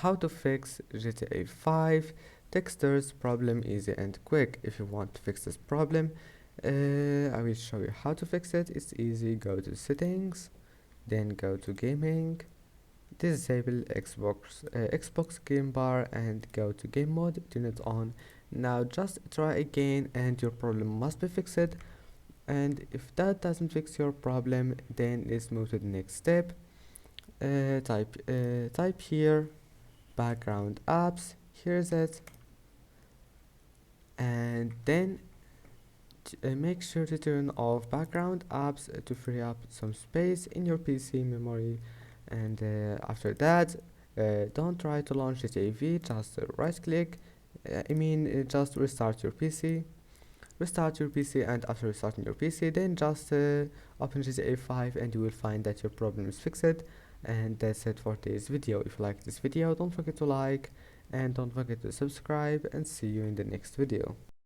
how to fix GTA 5 Textures problem easy and quick. If you want to fix this problem, I will show you how to fix it. It's easy. Go to settings, then go to gaming, disable Xbox game bar and go to game mode, turn it on. Now just try again and your problem must be fixed. And if that doesn't fix your problem, then let's move to the next step. Type here background apps. Here's it, and then make sure to turn off background apps to free up some space in your PC memory. And after that, don't try to launch GTA V, just right click, just restart your PC. Restart your PC, and after restarting your PC, then just open GTA 5 and you will find that your problem is fixed. And that's it for today's video. If you like this video, don't forget to like and don't forget to subscribe, and see you in the next video.